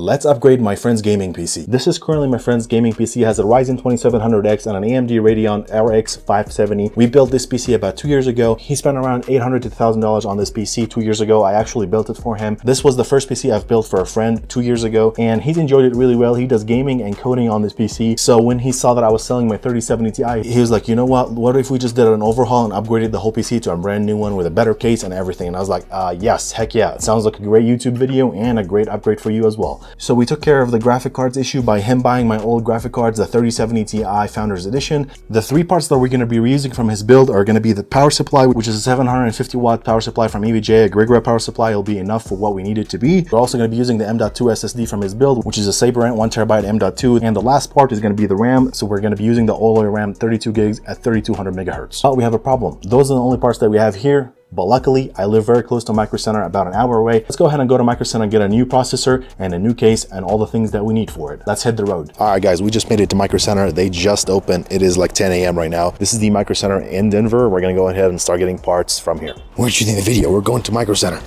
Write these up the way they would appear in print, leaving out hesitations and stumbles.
Let's upgrade my friend's gaming PC. This is currently my friend's gaming PC. It has a Ryzen 2700X and an AMD Radeon RX 570. We built this PC about 2 years ago. He spent around $800 to $1,000 on this PC 2 years ago. I actually built it for him. This was the first PC I've built for a friend 2 years ago, and he's enjoyed it really well. He does gaming and coding on this PC. So when he saw that I was selling my 3070 Ti, he was like, you know what if we just did an overhaul and upgraded the whole PC to a brand new one with a better case and everything? And I was like, yes, heck yeah. It sounds like a great YouTube video and a great upgrade for you as well. So we took care of the graphic cards issue by him buying my old graphic cards, the 3070 Ti Founders Edition. The three parts that we're going to be reusing from his build are going to be the power supply, which is a 750 watt power supply from EVGA, a GIGABYTE power supply. It'll be enough for what we need it to be. We're also going to be using the M.2 SSD from his build, which is a Saberent 1TB M.2. And the last part is going to be the RAM. So we're going to be using the OLOy RAM 32 gigs at 3200 megahertz. But we have a problem. Those are the only parts that we have here. But luckily, I live very close to Micro Center, about an hour away. Let's go ahead and go to Micro Center and get a new processor and a new case and all the things that we need for it. Let's hit the road. All right, guys, we just made it to Micro Center. They just opened. It is like 10 a.m. right now. This is the Micro Center in Denver. We're going to go ahead and start getting parts from here. We're shooting the video. We're going to Micro Center.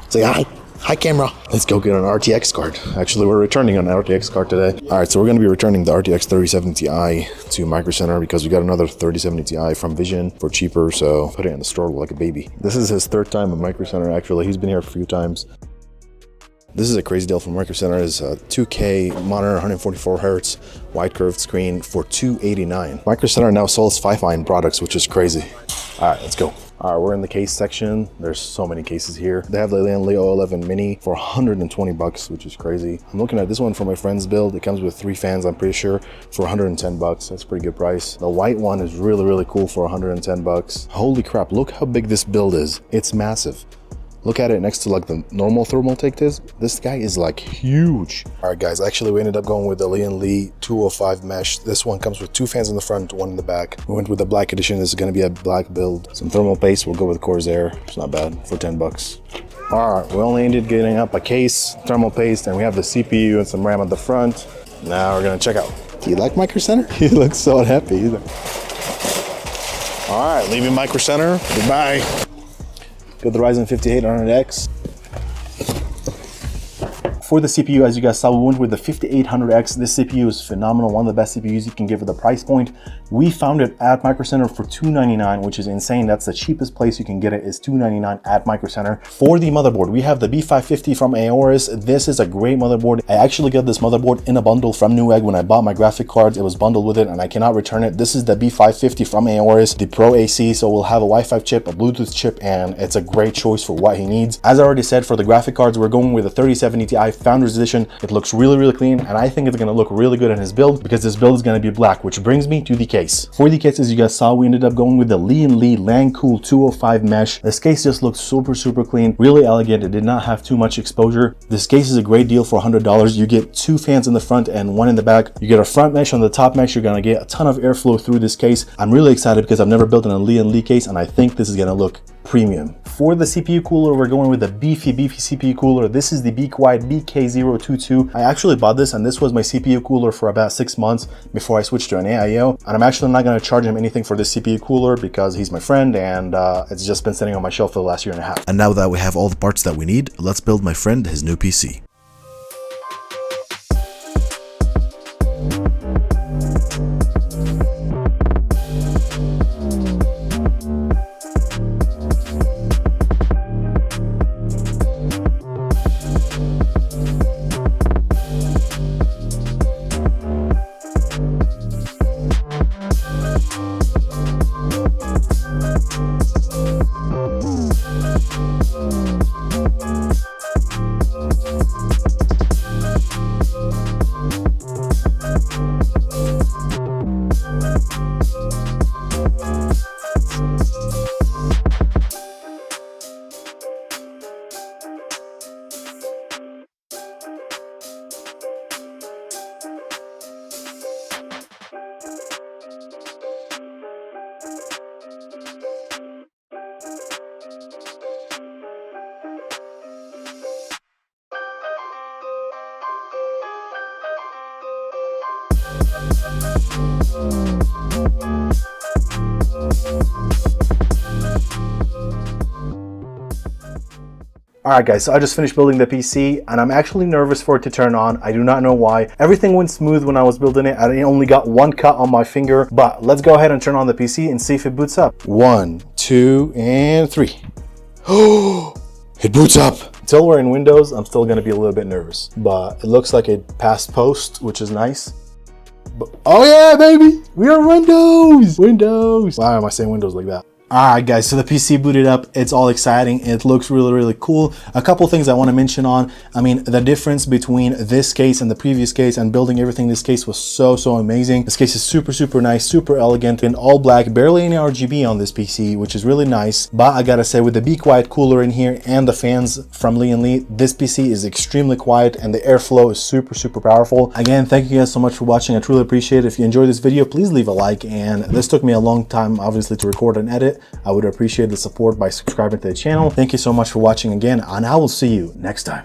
Say hi. Hi, camera. Let's go get an RTX card. Actually, we're returning an RTX card today. All right, so we're going to be returning the RTX 3070 Ti to Micro Center because we got another 3070 Ti from Vision for cheaper, so put it in the store like a baby. This is his third time at Micro Center, actually. He's been here a few times. This is a crazy deal from Micro Center. Is a 2K monitor, 144 hertz, wide curved screen for $289. Micro Center now sells 5-line products, which is crazy. All right, let's go. All right, we're in the case section. There's so many cases here. They have the Leo 11 Mini for 120 bucks, which is crazy. I'm looking at this one for my friend's build. It comes with 3 fans, I'm pretty sure, for 110 bucks. That's a pretty good price. The white one is really cool for 110 bucks. Holy crap, look how big this build is. It's massive. Look at it next to like the normal thermal take this. This guy is like huge. All right, guys, actually we ended up going with the Lee 205 mesh. This one comes with 2 fans in the front, 1 in the back. We went with the black edition. This is gonna be a black build. Some thermal paste, we'll go with Corsair. It's not bad for 10 bucks. All right, we only ended getting up a case, thermal paste, and we have the CPU and some RAM at the front. Now we're gonna check out. Do you like Micro Center? He looks so happy. He's like... All right, leaving Micro Center, goodbye. Got the Ryzen 5800X. For the CPU, as you guys saw, we went with the 5800X. This CPU is phenomenal, one of the best CPUs you can get for the price point. We found it at Micro Center for $299, which is insane. That's the cheapest place you can get it, is $299 at Micro Center. For the motherboard, we have the B550 from AORUS. This is a great motherboard. I actually got this motherboard in a bundle from Newegg when I bought my graphic cards. It was bundled with it and I cannot return it. This is the B550 from AORUS, the Pro AC. So we'll have a Wi-Fi chip, a Bluetooth chip, and it's a great choice for what he needs. As I already said, for the graphic cards, we're going with the 3070 Ti Founders Edition. It looks really clean, and I think it's going to look really good in his build because this build is going to be black, which brings me to the case. For the case, as you guys saw, we ended up going with the Lee Langcool 205 mesh. This case just looks super clean, really elegant. It did not have too much exposure. This case is a great deal for $100. You get 2 fans in the front and 1 in the back. You get a front mesh on the top mesh. You're going to get a ton of airflow through this case. I'm really excited because I've never built a Lee case, and I think this is going to look premium. For the CPU cooler, we're going with the beefy CPU cooler. This is the Be Quiet BK022. I actually bought this, and this was my CPU cooler for about 6 months before I switched to an AIO. And I'm actually not going to charge him anything for this CPU cooler because he's my friend, and it's just been sitting on my shelf for the last 1.5 years. And now that we have all the parts that we need, let's build my friend his new PC. All right guys, so I just finished building the PC and I'm actually nervous for it to turn on. I do not know why. Everything went smooth when I was building it. I only got one cut on my finger, but let's go ahead and turn on the PC and see if it boots up. 1, 2, and 3. Oh, it boots up. Until we're in Windows, I'm still gonna be a little bit nervous, but it looks like it passed post, which is nice. But, oh yeah, baby, we are Windows. Why am I saying Windows like that? All right guys, so the PC booted up. It's all exciting. It looks really cool. A couple things I want to mention on. I mean, the difference between this case and the previous case and building everything in this case was so amazing. This case is super nice, super elegant, in all black, barely any RGB on this PC, which is really nice. But I gotta say, with the Be Quiet cooler in here and the fans from Lee & Lee, this PC is extremely quiet and the airflow is super powerful. Again, thank you guys so much for watching. I truly appreciate it. If you enjoyed this video, please leave a like. And this took me a long time, obviously, to record and edit. I would appreciate the support by subscribing to the channel. Thank you so much for watching again, and I will see you next time.